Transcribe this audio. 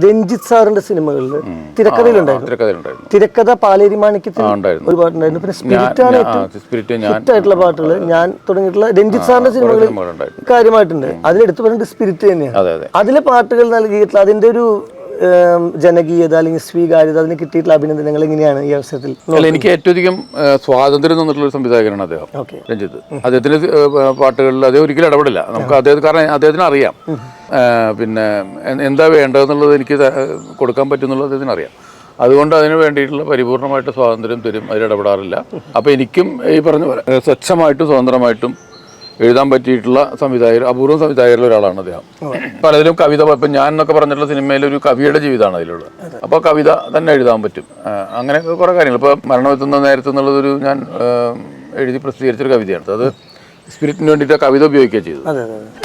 രഞ്ജിത്ത് സാറിന്റെ സിനിമകളിൽ തിരക്കഥയിലുണ്ടായിരുന്നു. തിരക്കഥ പാലേരി മാണിക്യത്തിൽ ഒരു പാട്ടുണ്ടായിരുന്നു. പിന്നെ സ്പിരിറ്റാണ് ഹിറ്റായിട്ടുള്ള പാട്ടുകൾ ഞാൻ തുടങ്ങിയിട്ടുള്ള രഞ്ജിത്ത് സാറിന്റെ സിനിമകളിൽ കാര്യമായിട്ടുണ്ട്. അതിലെടുത്ത് പറയുന്നത് സ്പിരിറ്റ് തന്നെയാണ്. അതിലെ പാട്ടുകൾ നൽകിയിട്ടുള്ള അതിന്റെ ഒരു ജനകീയത അല്ലെങ്കിൽ സ്വീകാര്യത അതിന് കിട്ടിയിട്ടുള്ള അഭിനന്ദനങ്ങൾ എങ്ങനെയാണ് ഈ അവസരത്തിൽ? എനിക്ക് ഏറ്റവും അധികം സ്വാതന്ത്ര്യം തന്നിട്ടുള്ള ഒരു സംവിധായകനാണ് അദ്ദേഹം, രഞ്ജിത്ത്. അദ്ദേഹത്തിന്റെ പാട്ടുകളിൽ അദ്ദേഹം ഒരിക്കലും ഇടപെടില്ല. നമുക്ക് കാരണം അദ്ദേഹത്തിന് അറിയാം പിന്നെ എന്താ വേണ്ടതെന്നുള്ളത് എനിക്ക് കൊടുക്കാൻ പറ്റുന്നുള്ളത് അദ്ദേഹത്തിന് അറിയാം. അതുകൊണ്ട് അതിന് വേണ്ടിയിട്ടുള്ള പരിപൂർണമായിട്ട് സ്വാതന്ത്ര്യം തരും, അതിലിടപെടാറില്ല. അപ്പോൾ എനിക്കും ഈ പറഞ്ഞ പോലെ സ്വച്ഛമായിട്ടും സ്വതന്ത്രമായിട്ടും എഴുതാൻ പറ്റിയിട്ടുള്ള സംവിധായകർ, അപൂർവം സംവിധായകരിൽ ഒരാളാണ് അദ്ദേഹം. പലതിലും കവിത, ഇപ്പം ഞാൻ എന്നൊക്കെ പറഞ്ഞിട്ടുള്ള സിനിമയിൽ ഒരു കവിയുടെ ജീവിതമാണ് അതിലുള്ളത്. അപ്പോൾ കവിത തന്നെ എഴുതാൻ പറ്റും. അങ്ങനെ കുറേ കാര്യങ്ങൾ. ഇപ്പോൾ മരണമെത്തുന്ന നേരത്തെ എന്നുള്ളതൊരു ഞാൻ എഴുതി പ്രസിദ്ധീകരിച്ചൊരു കവിതയാണ്. അത് സ്പിരിറ്റിന് വേണ്ടിയിട്ട് കവിത ഉപയോഗിക്കുകയാണ് ചെയ്തത്.